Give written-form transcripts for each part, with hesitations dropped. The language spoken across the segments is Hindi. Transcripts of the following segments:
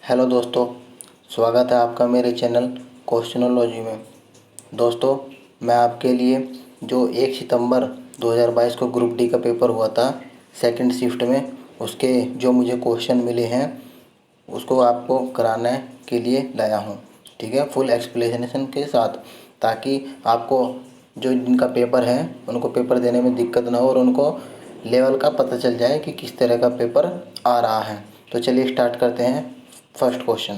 हेलो दोस्तों, स्वागत है आपका मेरे चैनल क्वेश्चनोलॉजी में। दोस्तों, मैं आपके लिए जो 1 सितंबर 2022 को ग्रुप डी का पेपर हुआ था सेकंड शिफ्ट में, उसके जो मुझे क्वेश्चन मिले हैं उसको आपको कराने के लिए लाया हूँ। ठीक है, फुल एक्सप्लेनेशन के साथ, ताकि आपको जो जिनका पेपर है उनको पेपर देने में दिक्कत ना हो और उनको लेवल का पता चल जाए कि किस तरह का पेपर आ रहा है। तो चलिए स्टार्ट करते हैं। फर्स्ट क्वेश्चन,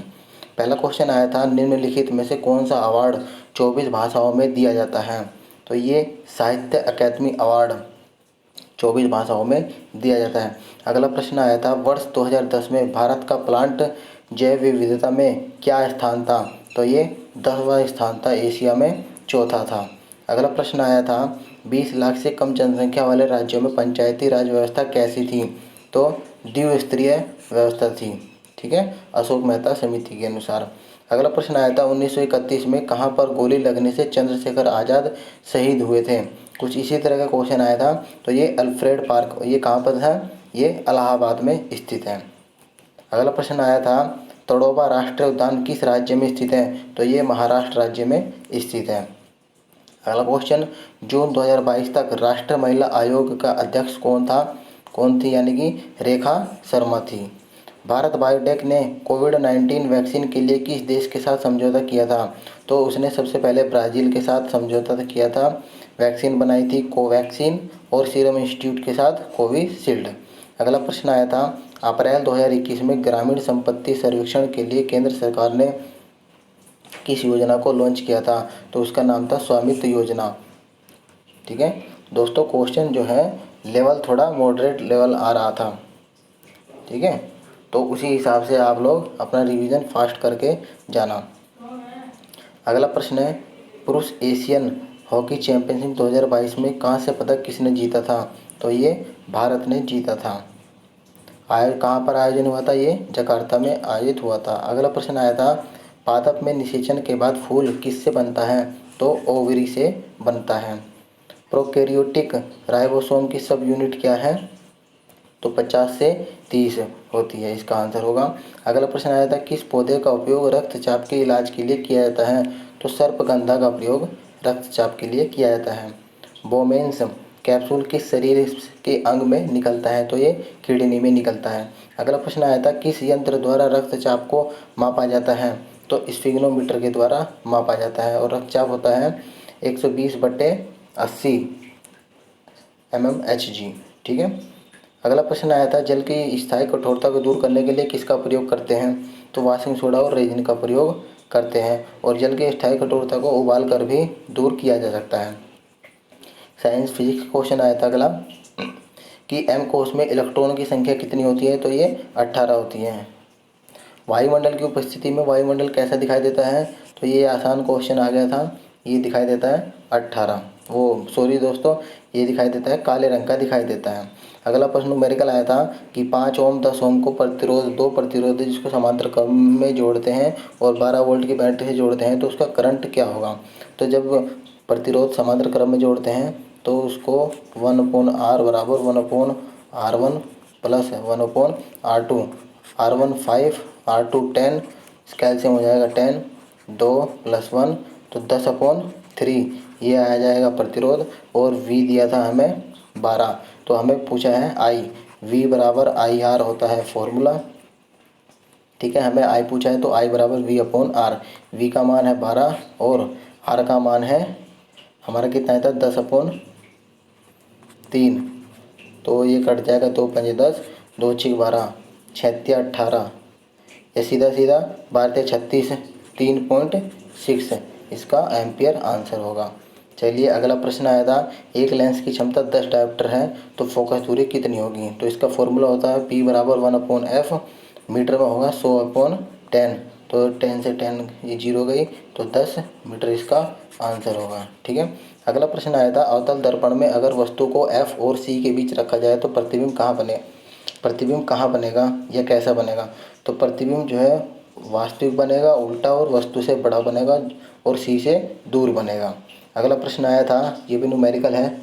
पहला क्वेश्चन आया था, निम्नलिखित में से कौन सा अवार्ड 24 भाषाओं में दिया जाता है? तो ये साहित्य अकादमी अवार्ड 24 भाषाओं में दिया जाता है। अगला प्रश्न आया था, वर्ष 2010 में भारत का प्लांट जैव विविधता में क्या स्थान था? तो ये 10वां स्थान था, एशिया में चौथा था। अगला प्रश्न आया था, 20 लाख से कम जनसंख्या वाले राज्यों में पंचायती राज व्यवस्था कैसी थी? तो द्विस्तरीय व्यवस्था थी। ठीक है, अशोक मेहता समिति के अनुसार। अगला प्रश्न आया था, 1931 में कहाँ पर गोली लगने से चंद्रशेखर आज़ाद शहीद हुए थे? कुछ इसी तरह का क्वेश्चन आया था। तो ये अल्फ्रेड पार्क, ये कहाँ पर था? ये इलाहाबाद में स्थित है। अगला प्रश्न आया था, तड़ोबा राष्ट्रीय उद्यान किस राज्य में स्थित है? तो ये महाराष्ट्र राज्य में स्थित है। अगला क्वेश्चन, जून 2022 तक राष्ट्रीय महिला आयोग का अध्यक्ष कौन थी? यानी कि रेखा शर्मा थी। भारत बायोटेक ने कोविड-19 वैक्सीन के लिए किस देश के साथ समझौता किया था? तो उसने सबसे पहले ब्राज़ील के साथ समझौता किया था। वैक्सीन बनाई थी कोवैक्सीन और सीरम इंस्टीट्यूट के साथ कोविशील्ड। अगला प्रश्न आया था, अप्रैल 2021 में ग्रामीण संपत्ति सर्वेक्षण के लिए केंद्र सरकार ने किस योजना को लॉन्च किया था? तो उसका नाम था स्वामित्व योजना। ठीक है दोस्तों, क्वेश्चन जो है लेवल थोड़ा मॉडरेट लेवल आ रहा था। ठीक है, तो उसी हिसाब से आप लोग अपना रिवीजन फास्ट करके जाना। अगला प्रश्न है, पुरुष एशियन हॉकी चैंपियनशिप 2022 में कहाँ से पदक किसने जीता था? तो ये भारत ने जीता था। कहाँ पर आयोजन हुआ था? ये जकार्ता में आयोजित हुआ था। अगला प्रश्न आया था, पादप में निषेचन के बाद फूल किससे बनता है? तो ओवरी से बनता है। प्रोकैरियोटिक राइबोसोम की सब यूनिट क्या है? तो 50 से 30 होती है, इसका आंसर होगा। अगला प्रश्न आया था, किस पौधे का उपयोग रक्तचाप के इलाज के लिए किया जाता है? तो सर्पगंधा का प्रयोग रक्तचाप के लिए किया जाता है। बोमेन्स कैप्सूल किस शरीर के अंग में निकलता है? तो ये किडनी में निकलता है। अगला प्रश्न आया था, किस यंत्र द्वारा रक्तचाप को मापा जाता है? तो स्फिग्नोमीटर के द्वारा मापा जाता है और रक्तचाप होता है 120/80 mmHg। ठीक है, अगला प्रश्न आया था, जल की स्थायी कठोरता को दूर करने के लिए किसका प्रयोग करते हैं? तो वाशिंग सोडा और रेजिन का प्रयोग करते हैं। और जल की स्थायी कठोरता को उबाल कर भी दूर किया जा सकता है। साइंस फिजिक्स क्वेश्चन आया था अगला, कि एम कोश में इलेक्ट्रॉन की संख्या कितनी होती है? तो ये 18 होती है। वायुमंडल की उपस्थिति में वायुमंडल कैसा दिखाई देता है? तो ये आसान क्वेश्चन आ गया था। ये दिखाई देता है 18, वो सॉरी दोस्तों, ये दिखाई देता है काले रंग का दिखाई देता है। अगला प्रश्न न्यूमेरिकल आया था, कि 5 ओम 10 ओम को दो प्रतिरोध जिसको समांतर क्रम में जोड़ते हैं और 12 वोल्ट की बैटरी से जोड़ते हैं तो उसका करंट क्या होगा? तो जब प्रतिरोध समांतर क्रम में जोड़ते हैं तो उसको 1/R बराबर 1/R1 plus 1/R2, R1 5 R2 10, calcium हो जाएगा 10, 2 + 1 तो 10/3, ये आ जाएगा प्रतिरोध। और V दिया था हमें 12, तो हमें पूछा है I, V बराबर IR होता है फॉर्मूला। ठीक है, हमें I पूछा है तो I बराबर V/R। V का मान है 12 और R का मान है हमारा कितना था 10/3, तो ये कट जाएगा 2 × 5 = 10, 2 × 6 = 12, 6 × 18, ये सीधा 12 × 36 3.6, इसका एम्पियर आंसर होगा। चलिए अगला प्रश्न आया था, एक लेंस की क्षमता 10 डायोप्टर है तो फोकस दूरी कितनी होगी? तो इसका फॉर्मूला होता है P बराबर 1/f, मीटर में होगा 100/10, तो 10 से 10 ये 0 गई तो 10 मीटर इसका आंसर होगा। ठीक है, अगला प्रश्न आया था, अवतल दर्पण में अगर वस्तु को F और C के बीच रखा जाए तो प्रतिबिंब कहाँ बनेगा या कैसा बनेगा? तो प्रतिबिंब जो है वास्तविक बनेगा, उल्टा और वस्तु से बड़ा बनेगा और C से दूर बनेगा। अगला प्रश्न आया था, ये भी न्यूमेरिकल है,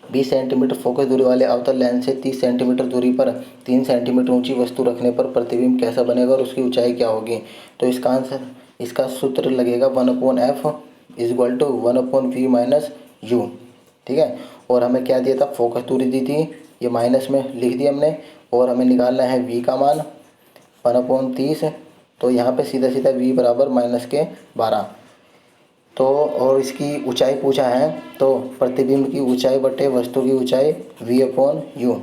20 सेंटीमीटर फोकस दूरी वाले अवतल लेंस से 30 सेंटीमीटर दूरी पर 3 सेंटीमीटर ऊंची वस्तु रखने पर प्रतिबिंब कैसा बनेगा और उसकी ऊंचाई क्या होगी। तो इसका आंसर, इसका सूत्र लगेगा 1/f = 1/v माइनस यू। ठीक है, और हमें क्या दिया था, फोकस दूरी दी थी, ये माइनस में लिख दिया हमने, और हमें निकालना है v का मान 1/30। तो यहाँ पे सीधा सीधा v बराबर -12। तो और इसकी ऊंचाई पूछा है, तो प्रतिबिंब की ऊंचाई बटे वस्तु की ऊंचाई v/u।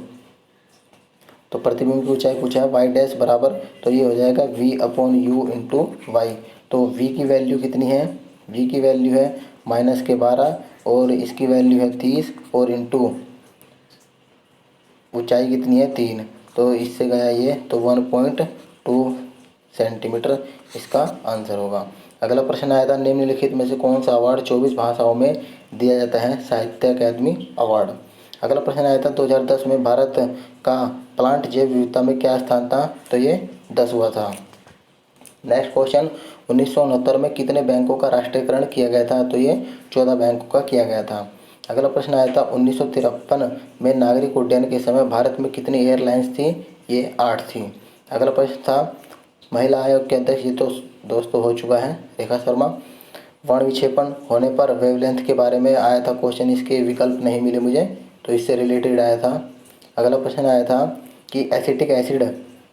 तो प्रतिबिंब की ऊंचाई पूछा है y डैश बराबर, तो ये हो जाएगा v/u इंटू वाई। तो v की वैल्यू कितनी है, v की वैल्यू है -12 और इसकी वैल्यू है 30 और इंटू ऊंचाई कितनी है 3। तो इससे गया ये, तो 1.2 सेंटीमीटर इसका आंसर होगा। अगला प्रश्न आया था, निम्नलिखित में से कौन सा अवार्ड 24 भाषाओं में दिया जाता है, साहित्य अकादमी अवार्ड। अगला प्रश्न आया था, 2010 में भारत का प्लांट जैव विविधता में क्या स्थान था, तो ये 10वां था। नेक्स्ट क्वेश्चन, 1969 में कितने बैंकों का राष्ट्रीयकरण किया गया था, तो ये 14 बैंकों का किया गया था। अगला प्रश्न आया था, 1953 में नागरिक उड्डयन के समय भारत में कितनी एयरलाइंस थी, ये 8 थी। अगला प्रश्न था, महिला आयोग के अध्यक्ष, ये तो दोस्तों हो चुका है, रेखा शर्मा। वर्ण विक्षेपण होने पर वेवलेंथ के बारे में आया था क्वेश्चन, इसके विकल्प नहीं मिले मुझे, तो इससे रिलेटेड आया था। अगला प्रश्न आया था कि एसिटिक एसिड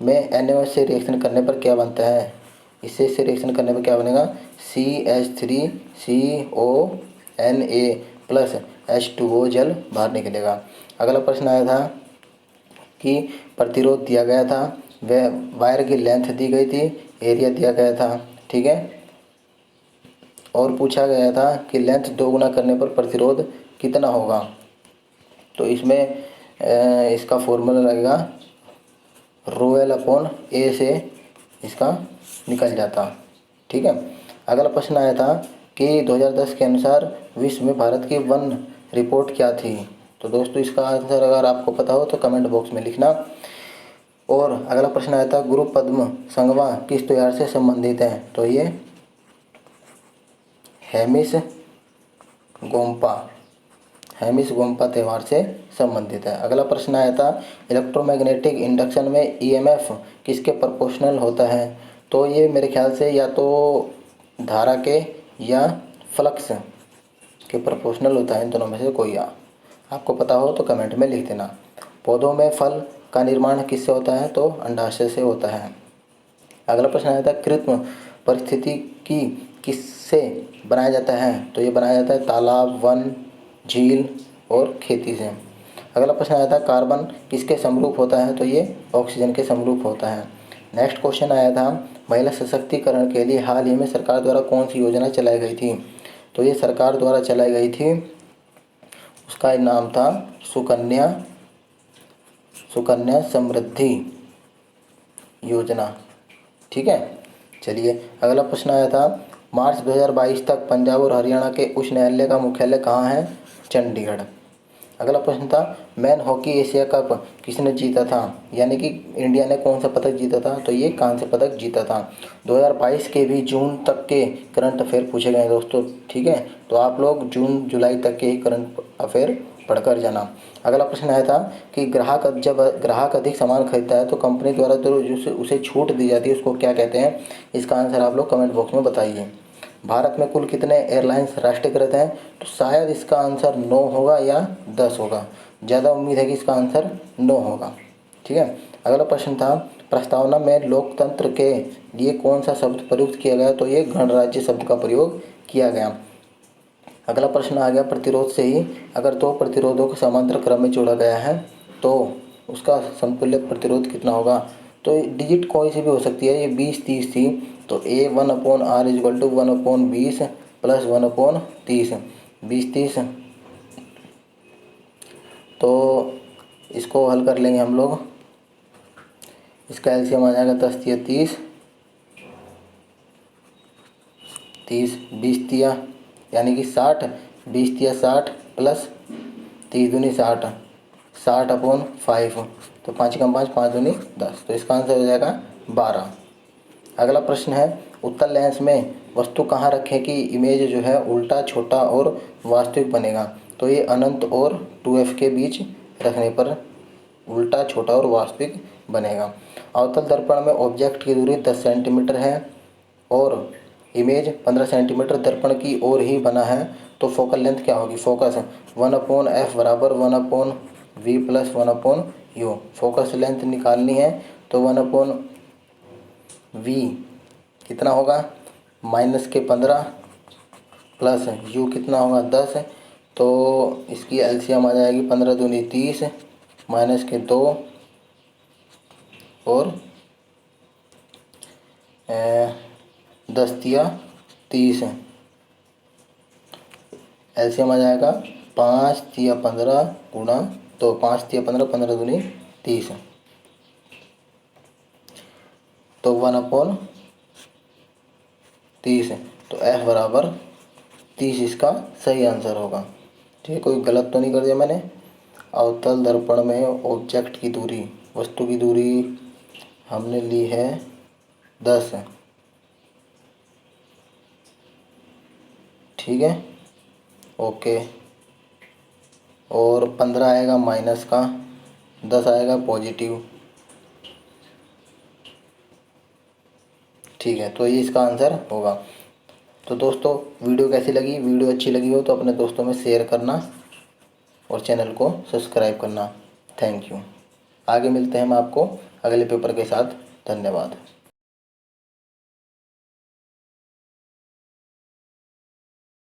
में NaOH से रिएक्शन करने पर क्या बनता है, इससे रिएक्शन करने पर क्या बनेगा, CH3CONa प्लस H2O जल बाहर निकलेगा। अगला प्रश्न आया था कि प्रतिरोध दिया गया था, वह वायर की लेंथ दी गई थी, एरिया दिया गया था। ठीक है, और पूछा गया था कि लेंथ 2 गुना करने पर प्रतिरोध कितना होगा। तो इसमें इसका फॉर्मूला लगेगा ρl/A से इसका निकल जाता। ठीक है, अगला प्रश्न आया था कि 2010 के अनुसार विश्व में भारत की वन रिपोर्ट क्या थी। तो दोस्तों इसका आंसर अगर आपको पता हो तो कमेंट बॉक्स में लिखना। और अगला प्रश्न आया था, गुरु पद्म संगमा किस त्योहार से संबंधित है, तो ये हेमिस गोम्पा त्यौहार से संबंधित है। अगला प्रश्न आया था, इलेक्ट्रोमैग्नेटिक इंडक्शन में EMF किसके प्रोपोर्शनल होता है, तो ये मेरे ख्याल से या तो धारा के या फ्लक्स के प्रोपोर्शनल होता है, इन दोनों में से कोई आपको पता हो तो कमेंट में लिख देना। पौधों में फल का निर्माण किससे होता है, तो अंडाशय से होता है। अगला प्रश्न आया था, कृत्रिम पारिस्थितिकी किससे बनाया जाता है, तो ये बनाया जाता है तालाब, वन, झील और खेती से। अगला प्रश्न आया था, कार्बन किसके समरूप होता है, तो ये ऑक्सीजन के समरूप होता है। नेक्स्ट क्वेश्चन आया था, महिला सशक्तिकरण के लिए हाल ही में सरकार द्वारा कौन सी योजना चलाई गई थी, तो ये सरकार द्वारा चलाई गई थी, उसका नाम था सुकन्या समृद्धि योजना। ठीक है, चलिए अगला प्रश्न आया था, मार्च 2022 तक पंजाब और हरियाणा के उच्च न्यायालय का मुख्यालय कहाँ है, चंडीगढ़। अगला प्रश्न था, मैन हॉकी एशिया कप किसने जीता था, यानी कि इंडिया ने कौन सा पदक जीता था, तो ये कांस्य पदक जीता था। 2022 के भी जून तक के करंट अफेयर पूछे गए दोस्तों। ठीक है, तो आप लोग जून जुलाई तक के ही करंट अफेयर पढ़कर जाना। अगला प्रश्न आया था कि जब ग्राहक अधिक सामान खरीदता है तो कंपनी द्वारा जो उसे छूट दी जाती है उसको क्या कहते हैं, इसका आंसर आप लोग कमेंट बॉक्स में बताइए। भारत में कुल कितने एयरलाइंस राष्ट्रीयकृत हैं, तो शायद इसका आंसर 9 होगा या 10 होगा, ज़्यादा उम्मीद है कि इसका आंसर 9 होगा। ठीक है, अगला प्रश्न था, प्रस्तावना में लोकतंत्र के लिए कौन सा शब्द प्रयुक्त किया गया, तो ये गणराज्य शब्द का प्रयोग किया गया। अगला प्रश्न आ गया, प्रतिरोध से ही अगर दो प्रतिरोधों को समांतर क्रम में जोड़ा गया है तो उसका समतुल्य प्रतिरोध कितना होगा, तो डिजिट कोई सी भी हो सकती है, ये 20-30 थी, तो A1/R = 1/20 प्लस 1/30, 20-30। तो इसको हल कर लेंगे हम लोग, इसका एलसीएम आ जाएगा 10×3 = 30, 20 यानी कि 60, 20 × 60 प्लस 30 दूनी 60, 60/5, तो 5 × 5 5 दूनी 10, तो इसका आंसर हो जाएगा 12। अगला प्रश्न है, उत्तल लेंस में वस्तु कहाँ रखें कि इमेज जो है उल्टा, छोटा और वास्तविक बनेगा, तो ये अनंत और 2f के बीच रखने पर उल्टा, छोटा और वास्तविक बनेगा। अवतल दर्पण में ऑब्जेक्ट की दूरी 10 सेंटीमीटर है और इमेज 15 सेंटीमीटर दर्पण की ओर ही बना है, तो फोकल लेंथ क्या होगी? फोकस 1/f बराबर 1/v plus 1/u। Focus length निकालनी है तो 1/v कितना होगा? -15 प्लस u कितना होगा? 10। तो इसकी एलसीएम आ जाएगी 15 दूनी 30 -2 और 10 तिया 30। एलसीएम आ जाएगा 5 तिया 15 गुणा, तो 5 तिया 15, 15 दूनी 30, तो 1/30। तो f बराबर 30 इसका सही आंसर होगा। ठीक है, कोई गलत तो नहीं कर दिया मैंने। अवतल दर्पण में ऑब्जेक्ट की दूरी, वस्तु की दूरी हमने ली है 10। ठीक है, ओके। और 15 आएगा माइनस का, 10 आएगा पॉजिटिव। ठीक है, तो ये इसका आंसर होगा। तो दोस्तों, वीडियो कैसी लगी? वीडियो अच्छी लगी हो तो अपने दोस्तों में शेयर करना और चैनल को सब्सक्राइब करना। Thank you. आगे मिलते हैं हम आपको अगले पेपर के साथ। धन्यवाद।